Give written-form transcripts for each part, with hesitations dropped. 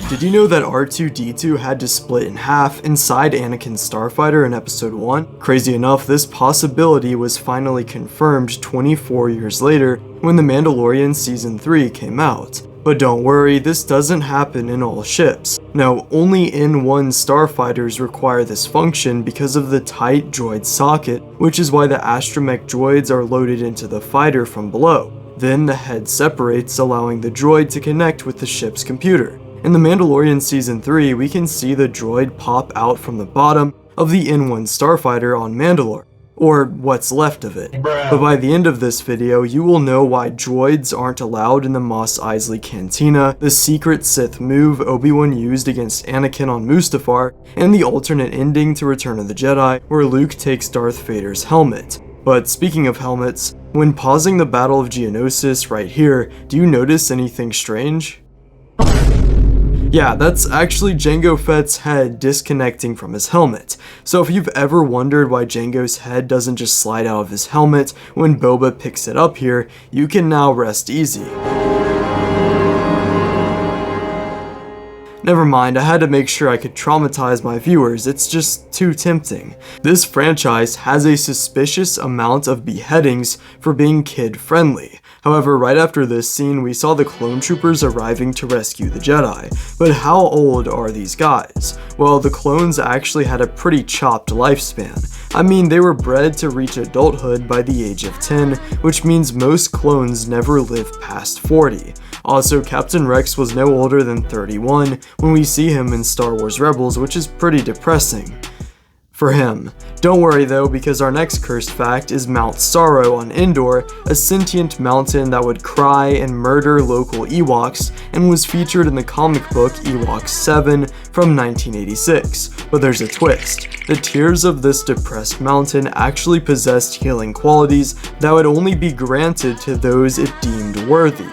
Did you know that R2-D2 had to split in half inside Anakin's starfighter in episode 1? Crazy enough, this possibility was finally confirmed 24 years later when The Mandalorian Season 3 came out. But don't worry, this doesn't happen in all ships. No, only N1 starfighters require this function because of the tight droid socket, which is why the Astromech Droids are loaded into the fighter from below. Then the head separates, allowing the droid to connect with the ship's computer. In The Mandalorian Season 3, we can see the droid pop out from the bottom of the N1 starfighter on Mandalore, or what's left of it. But by the end of this video, you will know why droids aren't allowed in the Mos Eisley Cantina, the secret Sith move Obi-Wan used against Anakin on Mustafar, and the alternate ending to Return of the Jedi, where Luke takes Darth Vader's helmet. But speaking of helmets, when pausing the Battle of Geonosis right here, do you notice anything strange? Yeah, that's actually Jango Fett's head disconnecting from his helmet. So if you've ever wondered why Jango's head doesn't just slide out of his helmet when Boba picks it up here, you can now rest easy. Never mind, I had to make sure I could traumatize my viewers, it's just too tempting. This franchise has a suspicious amount of beheadings for being kid-friendly. However, right after this scene, we saw the clone troopers arriving to rescue the Jedi. But how old are these guys? Well, the clones actually had a pretty chopped lifespan. I mean, they were bred to reach adulthood by the age of 10, which means most clones never live past 40. Also, Captain Rex was no older than 31 when we see him in Star Wars Rebels, which is pretty depressing for him. Don't worry though, because our next cursed fact is Mount Sorrow on Endor, a sentient mountain that would cry and murder local Ewoks, and was featured in the comic book Ewoks 7 from 1986. But there's a twist. The tears of this depressed mountain actually possessed healing qualities that would only be granted to those it deemed worthy.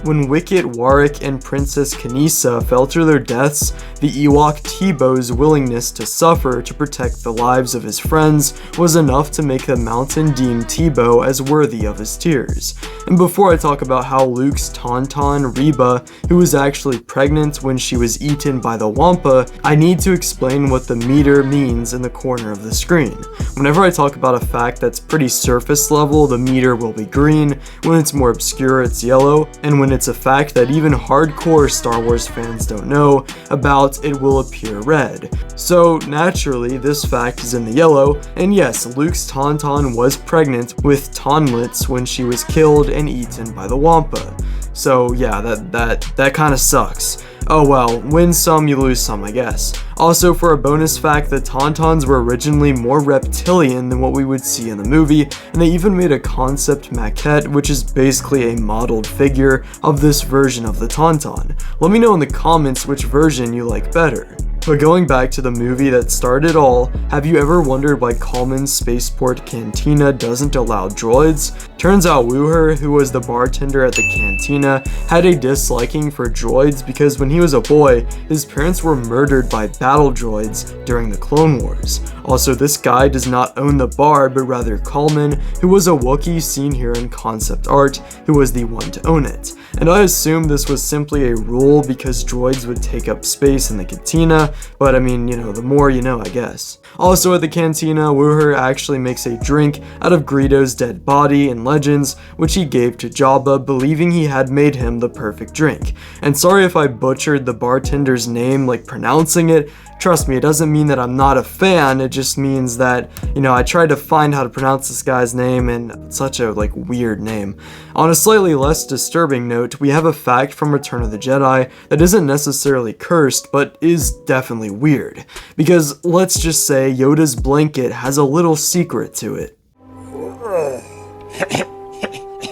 When Wicket Warwick and Princess Kanisa fell to their deaths, the Ewok Teebo's willingness to suffer to protect the lives of his friends was enough to make the mountain deem Teebo as worthy of his tears. And before I talk about how Luke's Tauntaun, Reba, who was actually pregnant when she was eaten by the Wampa, I need to explain what the meter means in the corner of the screen. Whenever I talk about a fact that's pretty surface level, the meter will be green. When it's more obscure, it's yellow. And when it's a fact that even hardcore Star Wars fans don't know about, it will appear red. So naturally, this fact is in the yellow, and yes, Luke's Tauntaun was pregnant with Taunlets when she was killed and eaten by the Wampa. So yeah, that kind of sucks. Oh well, win some, you lose some, I guess. Also, for a bonus fact, the Tauntauns were originally more reptilian than what we would see in the movie, and they even made a concept maquette, which is basically a modeled figure of this version of the Tauntaun. Let me know in the comments which version you like better. But going back to the movie that started it all, have you ever wondered why Coleman's Spaceport Cantina doesn't allow droids? Turns out Wuher, who was the bartender at the cantina, had a disliking for droids because when he was a boy, his parents were murdered by battle droids during the Clone Wars. Also, this guy does not own the bar, but rather Coleman, who was a Wookiee seen here in concept art, who was the one to own it. And I assume this was simply a rule because droids would take up space in the cantina, but I mean, you know, the more you know, I guess. Also at the cantina, Wuher actually makes a drink out of Greedo's dead body in Legends, which he gave to Jabba, believing he had made him the perfect drink. And sorry if I butchered the bartender's name, like pronouncing it. Trust me, it doesn't mean that I'm not a fan, it just means that, you know, I tried to find how to pronounce this guy's name, and it's such a, weird name. On a slightly less disturbing note, we have a fact from Return of the Jedi that isn't necessarily cursed, but is definitely weird. Because, let's just say, Yoda's blanket has a little secret to it.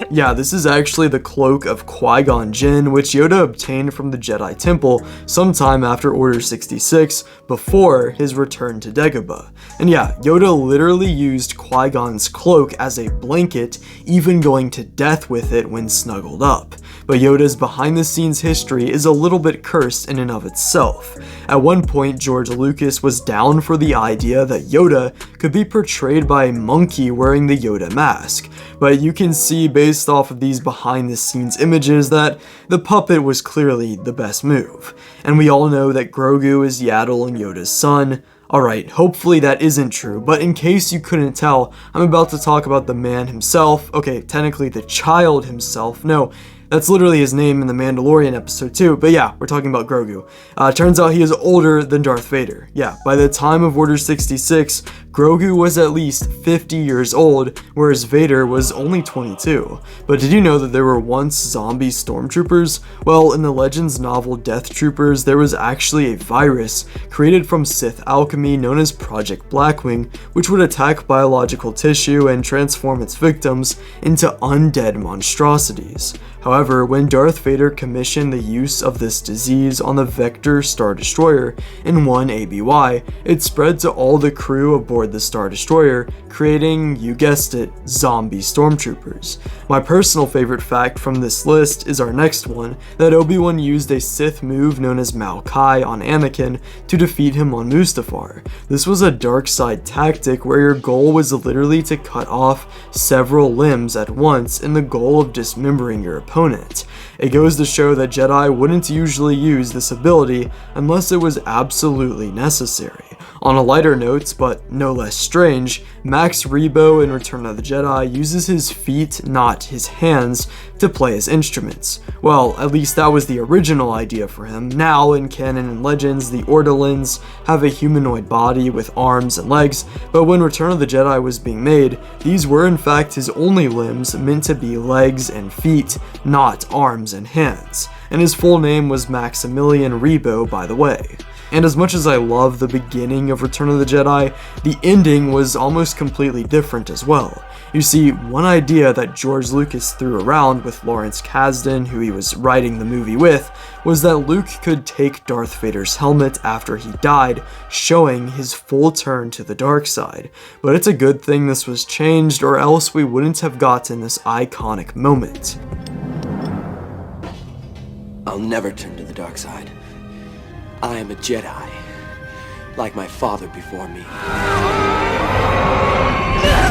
Yeah, this is actually the cloak of Qui-Gon Jinn, which Yoda obtained from the Jedi Temple sometime after Order 66, before his return to Dagobah. And yeah, Yoda literally used Qui-Gon's cloak as a blanket, even going to death with it when snuggled up. But Yoda's behind-the-scenes history is a little bit cursed in and of itself. At one point, George Lucas was down for the idea that Yoda could be portrayed by a monkey wearing the Yoda mask, but you can see based based off of these behind the scenes images that the puppet was clearly the best move. And we all know that Grogu is Yaddle and Yoda's son. Alright, hopefully that isn't true, but in case you couldn't tell, I'm about to talk about the man himself. Okay, technically the child himself. No, that's literally his name in the Mandalorian episode 2, but yeah, we're talking about Grogu. Turns out he is older than Darth Vader. Yeah, by the time of Order 66, Grogu was at least 50 years old, whereas Vader was only 22. But did you know that there were once zombie stormtroopers? Well, in the Legends novel Death Troopers, there was actually a virus created from Sith alchemy known as Project Blackwing, which would attack biological tissue and transform its victims into undead monstrosities. However, when Darth Vader commissioned the use of this disease on the Vector Star Destroyer in 1 ABY, it spread to all the crew aboard the Star Destroyer, creating, you guessed it, zombie stormtroopers. My personal favorite fact from this list is our next one, that Obi-Wan used a Sith move known as Mou Kei on Anakin to defeat him on Mustafar. This was a dark side tactic where your goal was literally to cut off several limbs at once in the goal of dismembering your opponent. It goes to show that Jedi wouldn't usually use this ability unless it was absolutely necessary. On a lighter note, but no less strange, Max Rebo in Return of the Jedi uses his feet, not his hands, to play his instruments. Well, at least that was the original idea for him. Now, in canon and legends, the Ortolans have a humanoid body with arms and legs, but when Return of the Jedi was being made, these were in fact his only limbs, meant to be legs and feet, not arms and hands. And his full name was Maximilian Rebo, by the way. And as much as I love the beginning of Return of the Jedi, the ending was almost completely different as well. You see, one idea that George Lucas threw around with Lawrence Kasdan, who he was writing the movie with, was that Luke could take Darth Vader's helmet after he died, showing his full turn to the dark side. But it's a good thing this was changed, or else we wouldn't have gotten this iconic moment. I'll never turn to the dark side. I am a Jedi, like my father before me.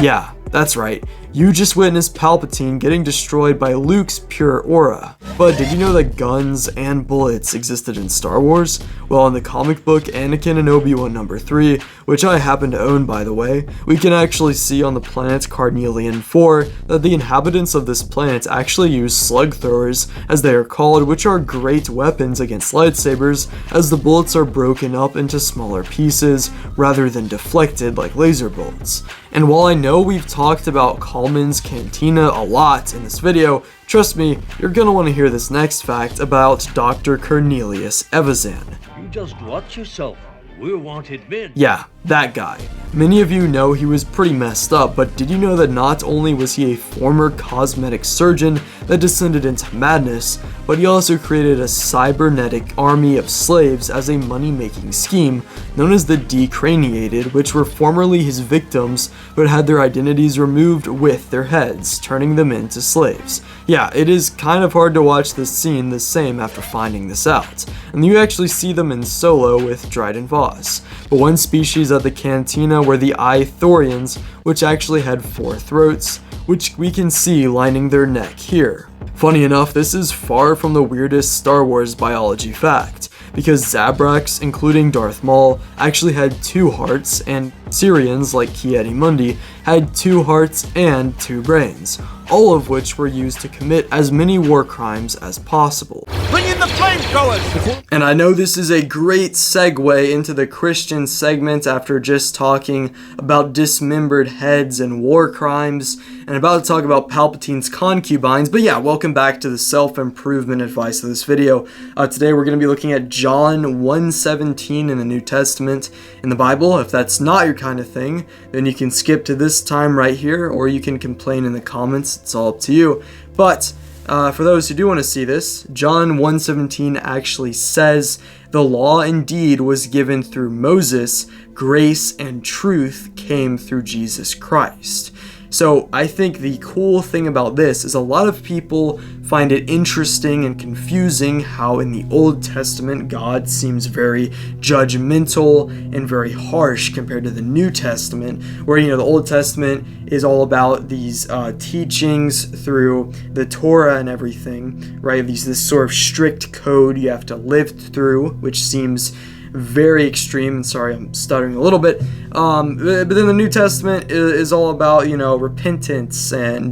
Yeah, that's right. You just witnessed Palpatine getting destroyed by Luke's pure aura. But did you know that guns and bullets existed in Star Wars? Well, in the comic book Anakin and Obi-Wan #3, which I happen to own by the way, we can actually see on the planet Carnelian 4 that the inhabitants of this planet actually use slug throwers, as they are called, which are great weapons against lightsabers, as the bullets are broken up into smaller pieces rather than deflected like laser bolts. And while I know we've talked about Coleman's Cantina a lot in this video, trust me, you're gonna want to hear this next fact about Dr. Cornelius Evazan. You just watch yourself. We're wanted men. Yeah, that guy. Many of you know he was pretty messed up, but did you know that not only was he a former cosmetic surgeon that descended into madness, but he also created a cybernetic army of slaves as a money-making scheme known as the Decraniated, which were formerly his victims but had their identities removed with their heads, turning them into slaves. Yeah, it is kind of hard to watch this scene the same after finding this out, and you actually see them in Solo with Dryden Voss. But one species at the cantina were the Ithorians, which actually had 4 throats, which we can see lining their neck here. Funny enough, this is far from the weirdest Star Wars biology fact, because Zabraks, including Darth Maul, actually had 2 hearts, and Syrians like Ki-Adi-Mundi had 2 hearts and 2 brains, all of which were used to commit as many war crimes as possible. Bring in the flamethrowers! And I know this is a great segue into the Christian segment after just talking about dismembered heads and war crimes, and about to talk about Palpatine's concubines, but yeah, welcome back to the self-improvement advice of this video. Today we're going to be looking at John 1:17 in the New Testament in the Bible. If that's not your kind of thing, then you can skip to this time right here, or you can complain in the comments. It's all up to you. But for those who do want to see this, John 1:17 actually says, "The law indeed was given through Moses, grace and truth came through Jesus Christ." So I think the cool thing about this is a lot of people find it interesting and confusing how in the Old Testament God seems very judgmental and very harsh compared to the New Testament, where, you know, the Old Testament is all about these teachings through the Torah and everything, right? This sort of strict code you have to live through, which seems very extreme. Sorry, I'm stuttering a little bit. But then the New Testament is all about, you know, repentance, and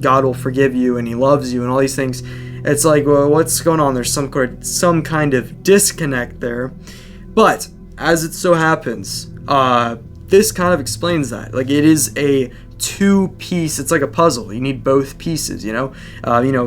God will forgive you and he loves you and all these things. It's like, well, what's going on? There's some kind of disconnect there. But as it so happens, this kind of explains that. Like, it is a two-piece, it's like a puzzle. You need both pieces, you know.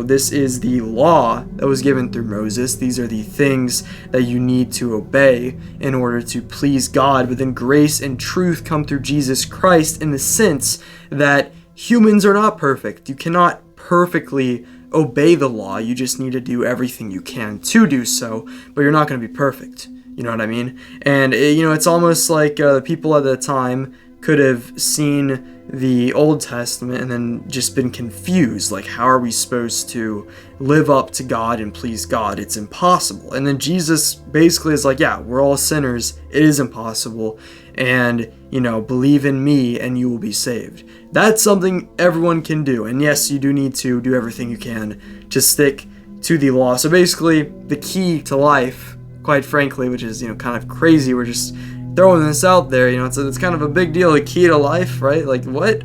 This is the law that was given through Moses. These are the things that you need to obey in order to please God. But then grace and truth come through Jesus Christ, in the sense that humans are not perfect. You cannot perfectly obey the law. You just need to do everything you can to do so, but you're not going to be perfect. You know what I mean? And, it's almost like the people at the time could have seen the Old Testament and then just been confused, like, how are we supposed to live up to God and please God? It's impossible. And then Jesus basically is like, yeah, we're all sinners, it is impossible, and believe in me and you will be saved. That's something everyone can do, and yes, you do need to do everything you can to stick to the law. So basically, the key to life, quite frankly, which is kind of crazy, we're just throwing this out there, it's kind of a big deal. The key to life, right? Like, what?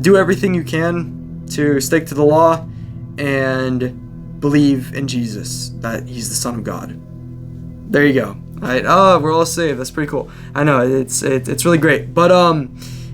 Do everything you can to stick to the law and believe in Jesus, that he's the Son of God. There you go. All right. Oh, we're all saved. That's pretty cool. I know, it's really great. But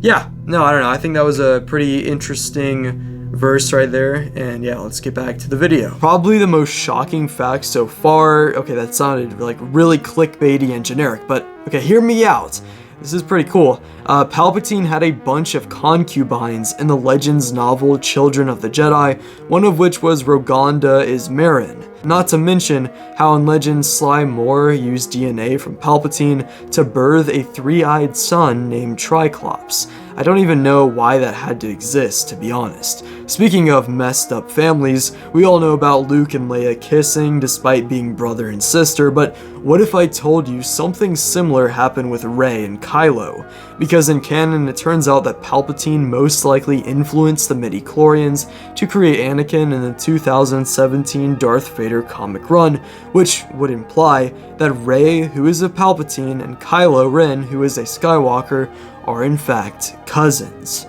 yeah, no, I don't know. I think that was a pretty interesting verse right there, and yeah, let's get back to the video. Probably the most shocking fact so far. Okay, that sounded like really clickbaity and generic, but okay, hear me out. This is pretty cool. Palpatine had a bunch of concubines in the Legends novel Children of the Jedi, one of which was Roganda Ismarin. Not to mention how in Legends Sly Moore used DNA from Palpatine to birth a three-eyed son named Triclops. I don't even know why that had to exist, to be honest. Speaking of messed up families, we all know about Luke and Leia kissing despite being brother and sister, but what if I told you something similar happened with Rey and Kylo? Because in canon, it turns out that Palpatine most likely influenced the midi-chlorians to create Anakin in the 2017 Darth Vader comic run, which would imply that Rey, who is a Palpatine, and Kylo Ren, who is a Skywalker, are in fact cousins.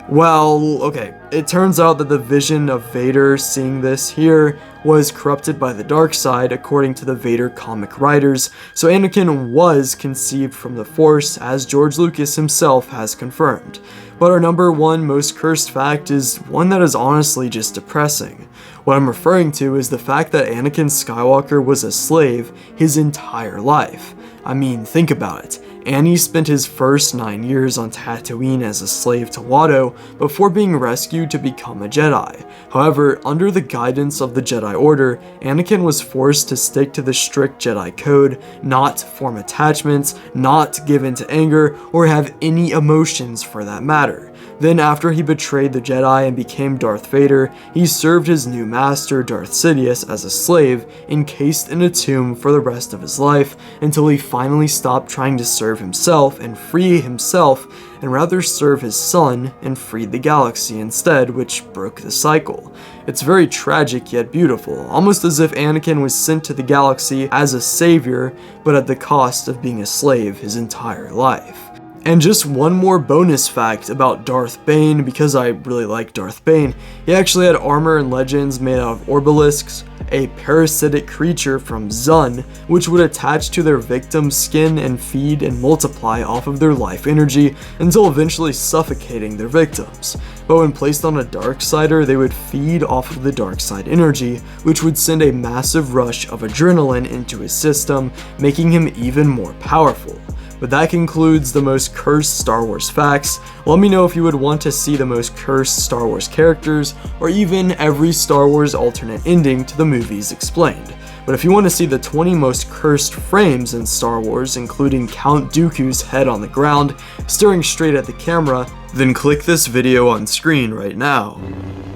Well, okay, it turns out that the vision of Vader seeing this here was corrupted by the dark side according to the Vader comic writers, so Anakin was conceived from the Force, as George Lucas himself has confirmed. But our number one most cursed fact is one that is honestly just depressing. What I'm referring to is the fact that Anakin Skywalker was a slave his entire life. I mean, think about it. Annie spent his first 9 years on Tatooine as a slave to Watto before being rescued to become a Jedi. However, under the guidance of the Jedi Order, Anakin was forced to stick to the strict Jedi code, not form attachments, not give in to anger, or have any emotions for that matter. Then after he betrayed the Jedi and became Darth Vader, he served his new master, Darth Sidious, as a slave, encased in a tomb for the rest of his life, until he finally stopped trying to serve himself and free himself, and rather serve his son and freed the galaxy instead, which broke the cycle. It's very tragic yet beautiful, almost as if Anakin was sent to the galaxy as a savior, but at the cost of being a slave his entire life. And just one more bonus fact about Darth Bane, because I really like Darth Bane. He actually had armor in Legends made out of obelisks, a parasitic creature from Zun, which would attach to their victim's skin and feed and multiply off of their life energy until eventually suffocating their victims. But when placed on a Darksider, they would feed off of the Darkside energy, which would send a massive rush of adrenaline into his system, making him even more powerful. But that concludes the most cursed Star Wars facts. Let me know if you would want to see the most cursed Star Wars characters, or even every Star Wars alternate ending to the movies explained. But if you want to see the 20 most cursed frames in Star Wars, including Count Dooku's head on the ground, staring straight at the camera, then click this video on screen right now.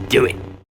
Do it.